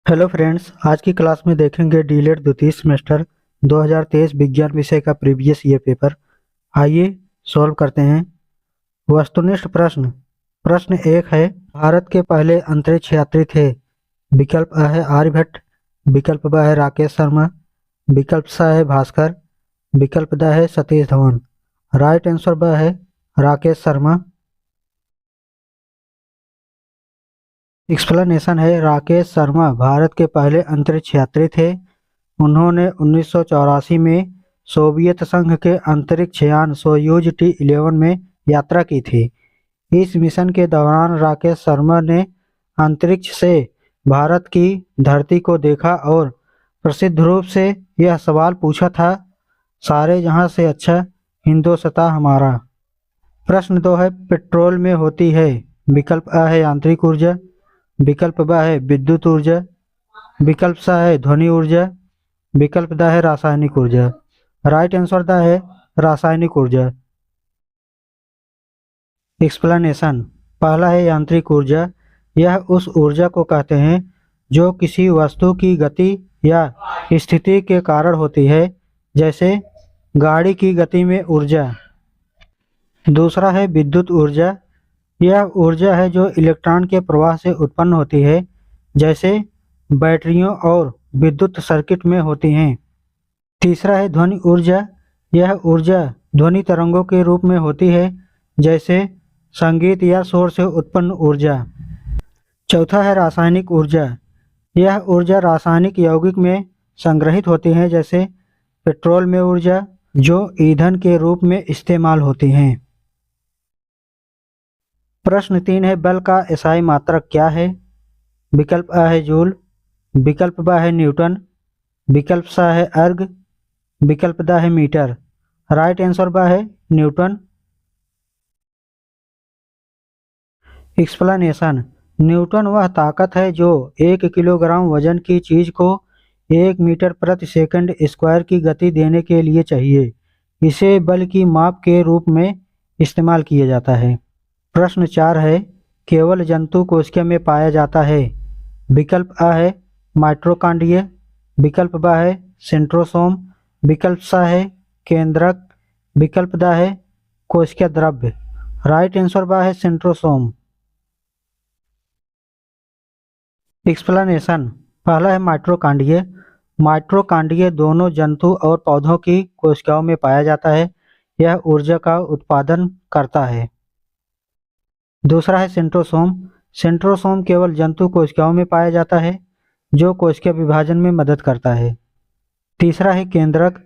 Hello friends, आज की class में देखेंगे डीलेट द्वितीय सेमेस्टर 2023 विज्ञान विषय का प्रीवियस ईयर पेपर। आइए सॉल्व करते हैं। वस्तुनिष्ठ प्रश्न। प्रश्न एक है, भारत के पहले अंतरिक्ष यात्री थे। विकल्प अ है आर्यभट्ट, विकल्प ब है राकेश शर्मा, विकल्प स है भास्कर, विकल्प द है सतीश धवन। राइट आंसर ब है राकेश शर्मा। एक्सप्लेनेशन है, राकेश शर्मा भारत के पहले अंतरिक्ष यात्री थे। उन्होंने 1984 में सोवियत संघ के अंतरिक्ष यान सोयूज T-11 में यात्रा की थी। इस मिशन के दौरान राकेश शर्मा ने अंतरिक्ष से भारत की धरती को देखा और प्रसिद्ध रूप से यह सवाल पूछा था, सारे जहां से अच्छा हिंदुस्तान हमारा। प्रश्न 2 है, पेट्रोल में होती है। विकल्प अ है यांत्रिक ऊर्जा, विकल्प ब है विद्युत ऊर्जा, विकल्प स है ध्वनि ऊर्जा, विकल्प द है रासायनिक ऊर्जा। राइट आंसर द है रासायनिक ऊर्जा। एक्सप्लेनेशन। पहला है यांत्रिक ऊर्जा। यह उस ऊर्जा को कहते हैं जो किसी वस्तु की गति या स्थिति के कारण होती है, जैसे गाड़ी की गति में ऊर्जा। दूसरा है विद्युत ऊर्जा। यह ऊर्जा है जो इलेक्ट्रॉन के प्रवाह से उत्पन्न होती है, जैसे बैटरियों और विद्युत सर्किट में होती हैं। तीसरा है ध्वनि ऊर्जा। यह ऊर्जा ध्वनि तरंगों के रूप में होती है, जैसे संगीत या शोर से उत्पन्न ऊर्जा। चौथा है रासायनिक ऊर्जा। यह ऊर्जा रासायनिक यौगिक में संग्रहित होती है, जैसे पेट्रोल में ऊर्जा जो ईंधन के रूप में इस्तेमाल होती हैं। प्रश्न 3 है, बल का एसआई मात्रक क्या है। विकल्प अ है जूल, विकल्प ब है न्यूटन, विकल्प स है अर्ग, विकल्प द है मीटर। राइट आंसर ब है न्यूटन। एक्सप्लेनेशन। न्यूटन वह ताकत है जो 1 किलोग्राम वजन की चीज को 1 मीटर प्रति सेकंड स्क्वायर की गति देने के लिए चाहिए। इसे बल की माप के रूप में इस्तेमाल किया जाता है। प्रश्न 4 है, केवल जंतु कोशिका में पाया जाता है। विकल्प अ है माइटोकॉन्ड्रिया, विकल्प ब है सेंट्रोसोम, विकल्प स है केंद्रक, विकल्प द है कोशिका द्रव्य। राइट आंसर ब है सेंट्रोसोम। एक्सप्लेनेशन। पहला है माइटोकॉन्ड्रिया। माइटोकॉन्ड्रिया दोनों जंतु और पौधों की कोशिकाओं में पाया जाता है। यह ऊर्जा का उत्पादन करता है। दूसरा है सेंट्रोसोम। सेंट्रोसोम केवल जंतु कोशिकाओं में पाया जाता है, जो कोशिका विभाजन में मदद करता है। तीसरा है केंद्रक।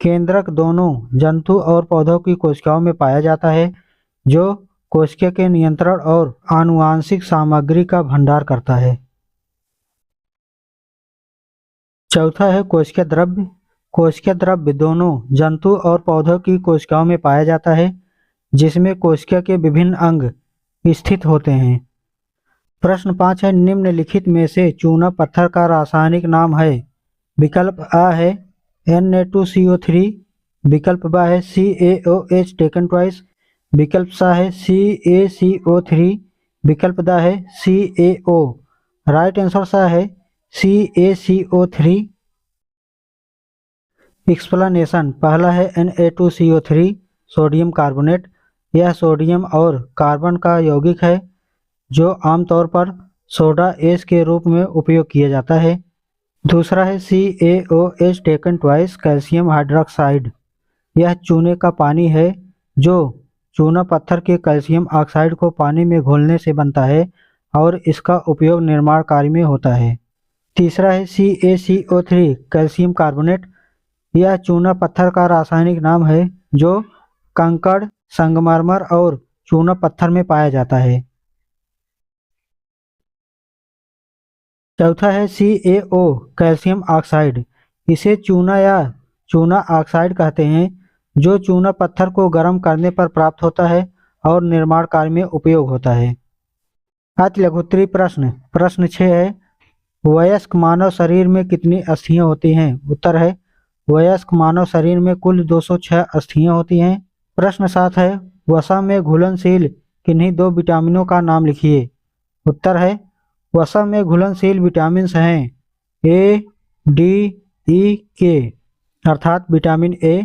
केंद्रक दोनों जंतु और पौधों की कोशिकाओं में पाया जाता है, जो कोशिका के नियंत्रण और आनुवांशिक सामग्री का भंडार करता है। चौथा है कोशिका द्रव्य। कोशिका द्रव्य दोनों जंतु और पौधों की कोशिकाओं में पाया जाता है, जिसमें कोशिका के विभिन्न अंग स्थित होते हैं। प्रश्न 5 है, निम्नलिखित में से चूना पत्थर का रासायनिक नाम है। विकल्प अ है Na2CO3, विकल्प ब है CaOH टेकन ट्वाइस, विकल्प स है CaCO3, विकल्प द है CaO। राइट आंसर स है CaCO3। एक्सप्लेनेशन। पहला है Na2CO3 सोडियम कार्बोनेट। यह सोडियम और कार्बन का यौगिक है जो आमतौर पर सोडा एश के रूप में उपयोग किया जाता है। दूसरा है CaOH taken twice calcium hydroxide. यह चूने का पानी है जो चूना पत्थर के कैल्शियम ऑक्साइड को पानी में घोलने से बनता है और इसका उपयोग निर्माण कार्य में होता है। तीसरा है CaCO3 कैल्शियम कार्बोनेट। यह चूना पत्थर का रासायनिक नाम है जो कंकड़, संगमरमर और चूना पत्थर में पाया जाता है। चौथा है CaO कैल्शियम ऑक्साइड। इसे चूना या चूना ऑक्साइड कहते हैं, जो चूना पत्थर को गर्म करने पर प्राप्त होता है और निर्माण कार्य में उपयोग होता है। अति लघुत्तरीय प्रश्न। प्रश्न 6 है, वयस्क मानव शरीर में कितनी अस्थियां होती हैं। उत्तर है, वयस्क मानव शरीर में कुल 206 अस्थियां होती हैं। प्रश्न 7 है, वसा में घुलनशील किन्हीं 2 विटामिनों का नाम लिखिए। उत्तर है, वसा में घुलनशील विटामिन हैं ए, डी, ई, के, अर्थात vitamin A,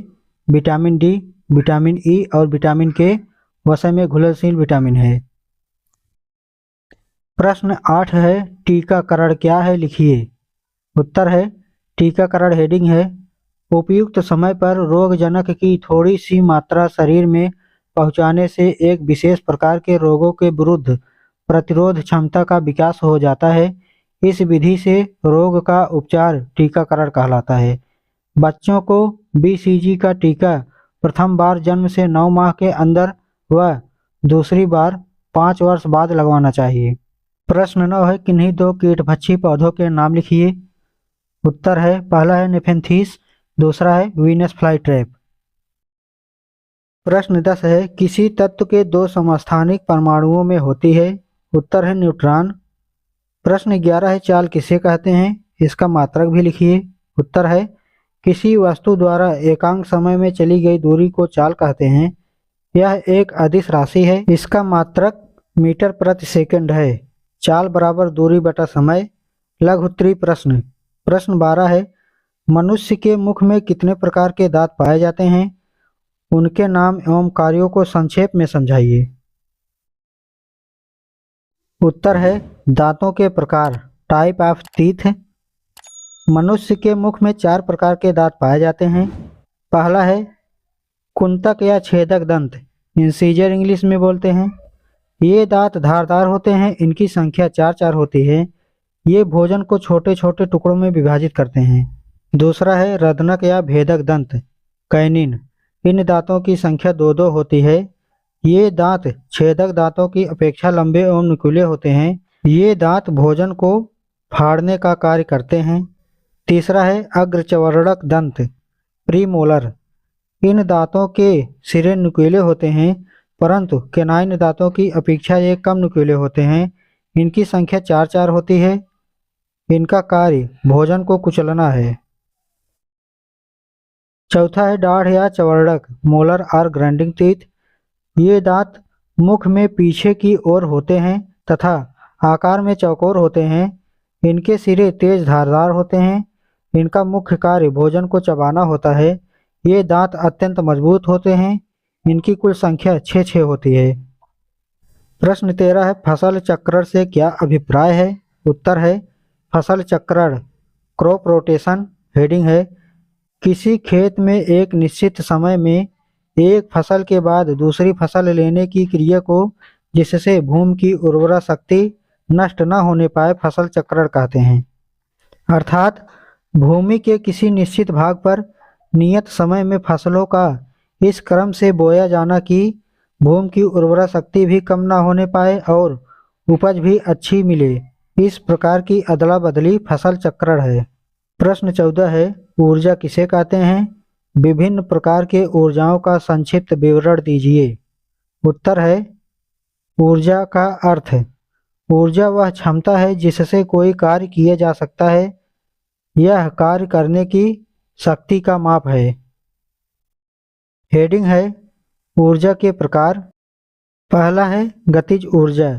vitamin D, vitamin E और विटामिन के वसा में घुलनशील विटामिन है। प्रश्न 8 है, टीकाकरण क्या है, लिखिए। उत्तर है, टीकाकरण हेडिंग है, उपयुक्त समय पर रोगजनक की थोड़ी सी मात्रा शरीर में पहुंचाने से एक विशेष प्रकार के रोगों के विरुद्ध प्रतिरोध क्षमता का विकास हो जाता है। इस विधि से रोग का उपचार टीकाकरण कहलाता है। बच्चों को बीसीजी का टीका प्रथम बार जन्म से 9 माह के अंदर व दूसरी बार 5 वर्ष बाद लगवाना चाहिए। प्रश्न 9 है, किन्हीं दो कीटभक्षी पौधों के नाम लिखिए। उत्तर है, पहला है नेफेंथीस, दूसरा है वीनस फ्लाई ट्रैप। प्रश्न 10 है, किसी तत्व के दो समस्थानिक परमाणुओं में होती है। उत्तर है न्यूट्रॉन। प्रश्न 11 है, चाल किसे कहते हैं, इसका मात्रक भी लिखिए। उत्तर है, किसी वस्तु द्वारा एकांक समय में चली गई दूरी को चाल कहते हैं। यह एक अदिश राशि है, इसका मात्रक मीटर प्रति सेकंड है। चाल बराबर दूरी बटा समय। लघु उत्तरीय प्रश्न। प्रश्न 12 है, मनुष्य के मुख में कितने प्रकार के दांत पाए जाते हैं, उनके नाम एवं कार्यों को संक्षेप में समझाइए। उत्तर है, दांतों के प्रकार, टाइप ऑफ टीथ। मनुष्य के मुख में 4 प्रकार के दांत पाए जाते हैं। पहला है कुंतक या छेदक दंत, इंसीजर इंग्लिश में बोलते हैं। ये दांत धारदार होते हैं, इनकी संख्या 4 होती है। ये भोजन को छोटे छोटे टुकड़ों में विभाजित करते हैं। दूसरा है रदनक या भेदक दंत, कैनिन। इन दांतों की संख्या 2 होती है। ये दांत छेदक दांतों की अपेक्षा लंबे एवं नुकीले होते हैं। ये दांत भोजन को फाड़ने का कार्य करते हैं। तीसरा है अग्रचवर्णक दंत, प्रीमोलर। इन दांतों के सिरे नुकीले होते हैं, परंतु केनाइन दांतों की अपेक्षा ये कम नुकीले होते हैं। इनकी संख्या 4 होती है। इनका कार्य भोजन को कुचलना है। चौथा है दाढ़ या चवर्णक, मोलर और ग्राइंडिंग टीथ। ये दांत मुख में पीछे की ओर होते हैं तथा आकार में चौकोर होते हैं। इनके सिरे तेज धारदार होते हैं। इनका मुख्य कार्य भोजन को चबाना होता है। ये दांत अत्यंत मजबूत होते हैं। इनकी कुल संख्या 6 होती है। प्रश्न 13 है, फसल चक्रण से क्या अभिप्राय है। उत्तर है, फसल चक्रण क्रॉप रोटेशन हेडिंग है, किसी खेत में एक निश्चित समय में एक फसल के बाद दूसरी फसल लेने की क्रिया को, जिससे भूमि की उर्वरा शक्ति नष्ट न होने पाए, फसल चक्रण कहते हैं। अर्थात भूमि के किसी निश्चित भाग पर नियत समय में फसलों का इस क्रम से बोया जाना कि भूमि की उर्वरा शक्ति भी कम न होने पाए और उपज भी अच्छी मिले, इस प्रकार की अदला बदली फसल चक्रण है। प्रश्न 14 है, ऊर्जा किसे कहते हैं, विभिन्न प्रकार के ऊर्जाओं का संक्षिप्त विवरण दीजिए। उत्तर है, ऊर्जा का अर्थ है, ऊर्जा वह क्षमता है जिससे कोई कार्य किया जा सकता है। यह कार्य करने की शक्ति का माप है। हेडिंग है ऊर्जा के प्रकार। पहला है गतिज ऊर्जा,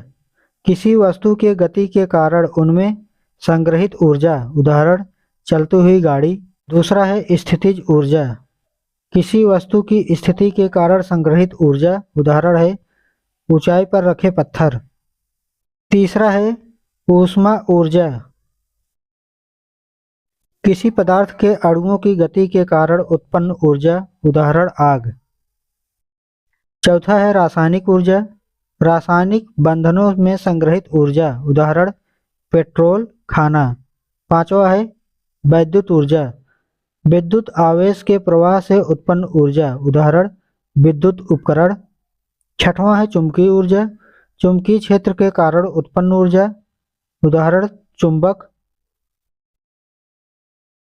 किसी वस्तु के गति के कारण उनमें संग्रहित ऊर्जा, उदाहरण चलती हुई गाड़ी। दूसरा है स्थितिज ऊर्जा, किसी वस्तु की स्थिति के कारण संग्रहित ऊर्जा, उदाहरण है ऊंचाई पर रखे पत्थर। तीसरा है ऊष्मा ऊर्जा, किसी पदार्थ के अणुओं की गति के कारण उत्पन्न ऊर्जा, उदाहरण आग। चौथा है रासायनिक ऊर्जा, रासायनिक बंधनों में संग्रहित ऊर्जा, उदाहरण पेट्रोल, खाना। पांचवा है वैद्युत ऊर्जा, विद्युत आवेश के प्रवाह से उत्पन्न ऊर्जा, उदाहरण विद्युत उपकरण। छठवां है चुंबकीय ऊर्जा, चुंबकीय क्षेत्र के कारण उत्पन्न ऊर्जा, उदाहरण चुंबक।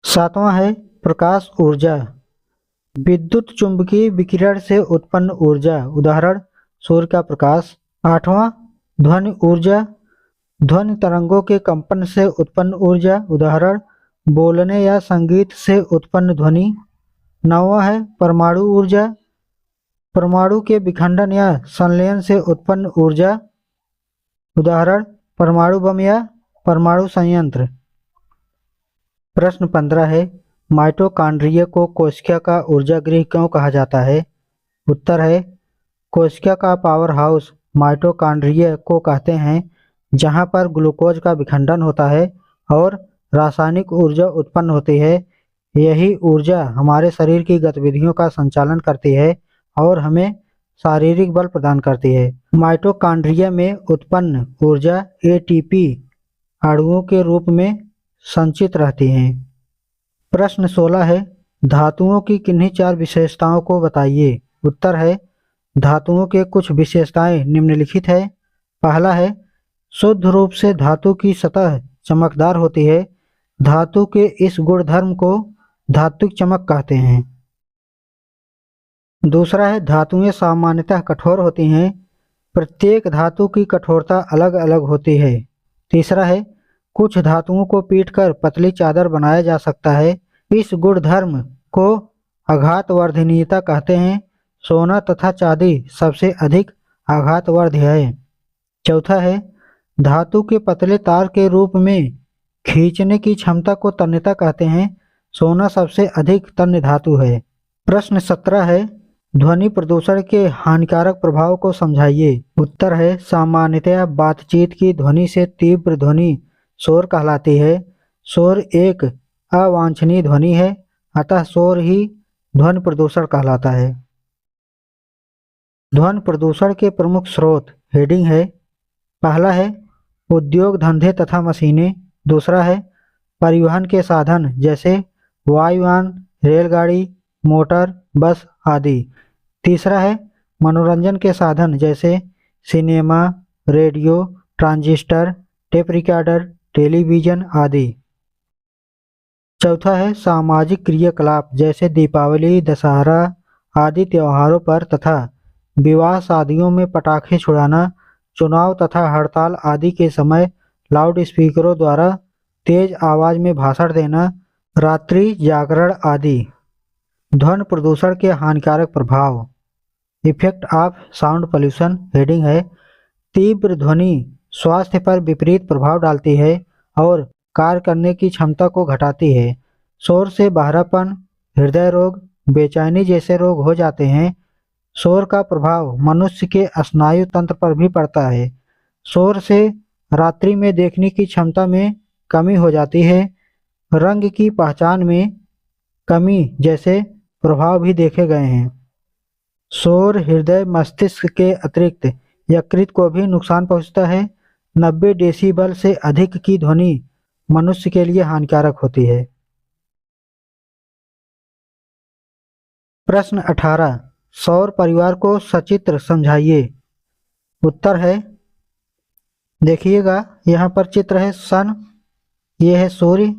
सातवां है प्रकाश ऊर्जा, विद्युत चुंबकीय विकिरण से उत्पन्न ऊर्जा, उदाहरण सूर्य का प्रकाश। आठवां ध्वनि ऊर्जा, ध्वनि तरंगों के कंपन से उत्पन्न ऊर्जा, उदाहरण बोलने या संगीत से उत्पन्न ध्वनि। नौवां है परमाणु ऊर्जा, परमाणु के विखंडन या संलयन से उत्पन्न ऊर्जा, उदाहरण परमाणु बम या परमाणु संयंत्र। प्रश्न 15 है, माइटोकॉन्ड्रिया को कोशिका का ऊर्जा गृह क्यों कहा जाता है? उत्तर है, कोशिका का पावर हाउस माइटोकॉन्ड्रिया को कहते हैं, जहां पर ग्लूकोज का विखंडन होता है और रासायनिक ऊर्जा उत्पन्न होती है। यही ऊर्जा हमारे शरीर की गतिविधियों का संचालन करती है और हमें शारीरिक बल प्रदान करती है। माइटोकॉन्ड्रिया में उत्पन्न ऊर्जा एटीपी अणुओं के रूप में संचित रहती हैं। प्रश्न 16 है, धातुओं की किन्हीं 4 विशेषताओं को बताइए। उत्तर है, धातुओं के कुछ विशेषताएं निम्नलिखित है। पहला है, शुद्ध रूप से धातु की सतह चमकदार होती है। धातु के इस गुणधर्म को धात्विक चमक कहते हैं। दूसरा है, धातुएं सामान्यतः कठोर होती हैं। प्रत्येक धातु की कठोरता अलग अलग होती है। तीसरा है, कुछ धातुओं को पीटकर पतली चादर बनाया जा सकता है। इस गुणधर्म को आघातवर्धनीयता कहते हैं। सोना तथा चांदी सबसे अधिक आघातवर्धी है। चौथा है, धातु के पतले तार के रूप में खींचने की क्षमता को तन्यता कहते हैं। सोना सबसे अधिक तन्य धातु है। प्रश्न 17 है, ध्वनि प्रदूषण के हानिकारक प्रभाव को समझाइए। उत्तर है, सामान्यतया बातचीत की ध्वनि से तीव्र ध्वनि शोर कहलाती है। शोर एक अवांछनीय ध्वनि है, अतः शोर ही ध्वनि प्रदूषण कहलाता है। ध्वनि प्रदूषण के प्रमुख स्रोत हेडिंग है। पहला है, उद्योग धंधे तथा मशीनें। दूसरा है, परिवहन के साधन जैसे वायुयान, रेलगाड़ी, मोटर, बस आदि। तीसरा है, मनोरंजन के साधन जैसे cinema, radio, transistor, tape recorder, television आदि। चौथा है, सामाजिक क्रियाकलाप जैसे दीपावली, दशहरा आदि त्योहारों पर तथा विवाह शादियों में पटाखे छुड़ाना, चुनाव तथा हड़ताल आदि के समय लाउड स्पीकरों द्वारा तेज आवाज में भाषण देना, रात्रि जागरण आदि। ध्वनि प्रदूषण के हानिकारक प्रभाव effect of sound pollution heading है। तीव्र ध्वनि स्वास्थ्य पर विपरीत प्रभाव डालती है और कार्य करने की क्षमता को घटाती है। शोर से बहरापन, हृदय रोग, बेचैनी जैसे रोग हो जाते हैं। शोर का प्रभाव मनुष्य के स्नायु तंत्र पर भी पड़ता है। शोर से रात्रि में देखने की क्षमता में कमी हो जाती है। रंग की पहचान में कमी जैसे प्रभाव भी देखे गए हैं। शोर हृदय मस्तिष्क के अतिरिक्त यकृत को भी नुकसान पहुंचता है। 90 डेसिबल से अधिक की ध्वनि मनुष्य के लिए हानिकारक होती है। प्रश्न 18, सौर परिवार को सचित्र समझाइए। उत्तर है, देखिएगा यहाँ पर चित्र है सन, ये है सूर्य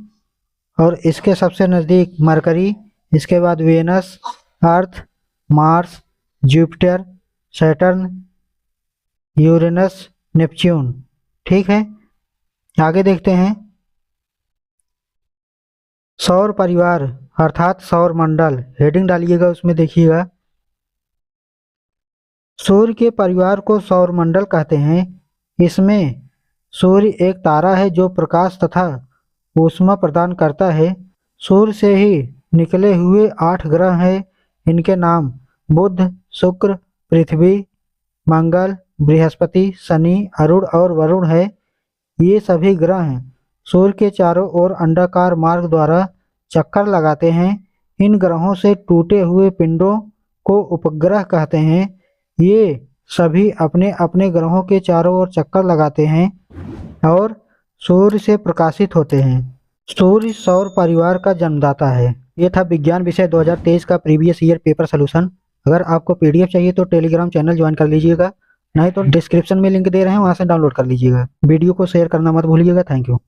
और इसके सबसे नज़दीक मरकरी, इसके बाद Venus, Earth, Mars, Jupiter, Saturn, Uranus, Neptune. ठीक है, आगे देखते हैं। सौर परिवार अर्थात सौर मंडल हेडिंग डालिएगा, उसमें देखिएगा। सूर्य के परिवार को सौर मंडल कहते हैं। इसमें सूर्य एक तारा है जो प्रकाश तथा ऊष्मा प्रदान करता है। सूर्य से ही निकले हुए 8 ग्रह हैं। इनके नाम बुध, शुक्र, पृथ्वी, मंगल, बृहस्पति, शनि, अरुण और वरुण है। ये सभी ग्रह सूर्य के चारों ओर अंडाकार मार्ग द्वारा चक्कर लगाते हैं। इन ग्रहों से टूटे हुए पिंडों को उपग्रह कहते हैं। ये सभी अपने अपने ग्रहों के चारों ओर चक्कर लगाते हैं और सूर्य से प्रकाशित होते हैं। सूर्य सौर परिवार का जन्मदाता है। ये था विज्ञान विषय 2023 का प्रीवियस ईयर पेपर सोल्यूशन। अगर आपको पीडीएफ चाहिए तो टेलीग्राम चैनल ज्वाइन कर लीजिएगा, नहीं तो डिस्क्रिप्शन में लिंक दे रहे हैं, वहां से डाउनलोड कर लीजिएगा। वीडियो को शेयर करना मत भूलिएगा। Thank you.